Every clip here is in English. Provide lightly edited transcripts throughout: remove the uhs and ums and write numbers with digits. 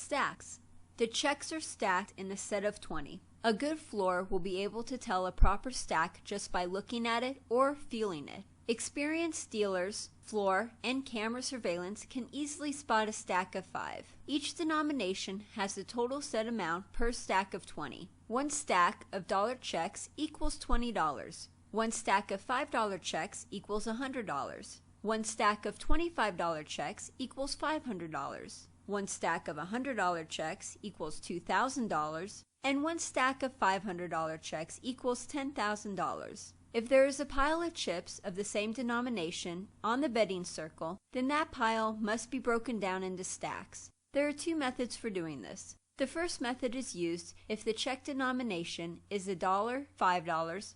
stacks. The checks are stacked in a set of 20. A good floor will be able to tell a proper stack just by looking at it or feeling it. Experienced dealers, floor, and camera surveillance can easily spot a stack of 5. Each denomination has the total set amount per stack of 20. One stack of dollar checks equals $20. One stack of $5 checks equals $100. One stack of $25 checks equals $500. One stack of $100 checks equals $2,000. And one stack of $500 checks equals $10,000. If there is a pile of chips of the same denomination on the betting circle, then that pile must be broken down into stacks. There are two methods for doing this. The first method is used if the check denomination is $1, $5, $100,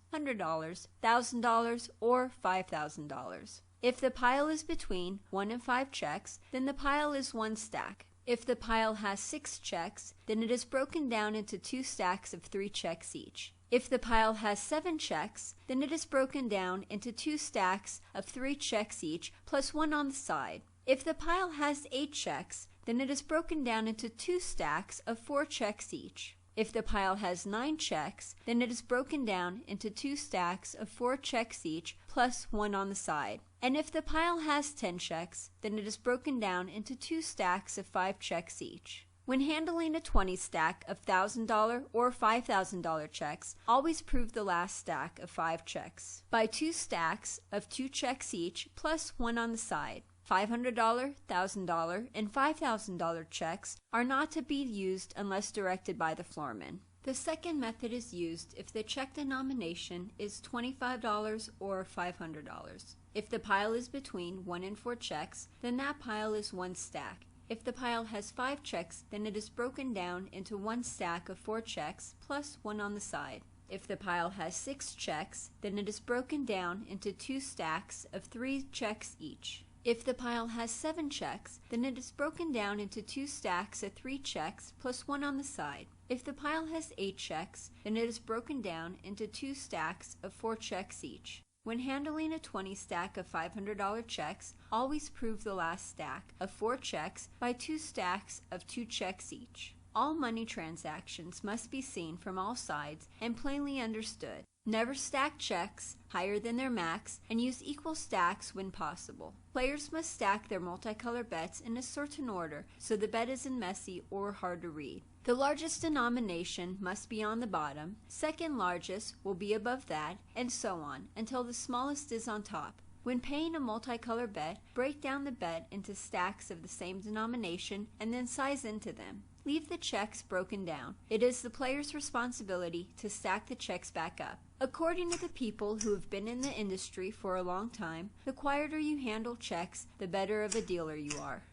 $1,000, or $5,000. If the pile is between 1 and 5 checks, then the pile is one stack. If the pile has 6 checks, then it is broken down into 2 stacks of 3 checks each. If the pile has 7 checks, then it is broken down into 2 stacks of 3 checks each, plus 1 on the side. If the pile has 8 checks, then it is broken down into 2 stacks of 4 checks each. If the pile has 9 checks, then it is broken down into 2 stacks of 4 checks each, plus 1 on the side. And if the pile has 10 checks, then it is broken down into 2 stacks of 5 checks each. When handling a 20 stack of $1,000 or $5,000 checks, always prove the last stack of 5 checks by 2 stacks of 2 checks each, plus 1 on the side. $500, $1,000, and $5,000 checks are not to be used unless directed by the floorman. The second method is used if the check denomination is $25 or $500. If the pile is between 1 and 4 checks, then that pile is one stack. If the pile has 5 checks, then it is broken down into one stack of 4 checks plus 1 on the side. If the pile has 6 checks, then it is broken down into 2 stacks of 3 checks each. If the pile has 7 checks, then it is broken down into 2 stacks of 3 checks plus 1 on the side. If the pile has 8 checks, then it is broken down into 2 stacks of 4 checks each. When handling a 20 stack of $500 checks, always prove the last stack of 4 checks by 2 stacks of 2 checks each. All money transactions must be seen from all sides and plainly understood. Never stack checks higher than their max and use equal stacks when possible. Players must stack their multicolored bets in a certain order so the bet isn't messy or hard to read. The largest denomination must be on the bottom, second largest will be above that, and so on until the smallest is on top. When paying a multicolored bet, break down the bet into stacks of the same denomination and then size into them. Leave the checks broken down. It is the player's responsibility to stack the checks back up. According to the people who have been in the industry for a long time, the quieter you handle checks, the better of a dealer you are.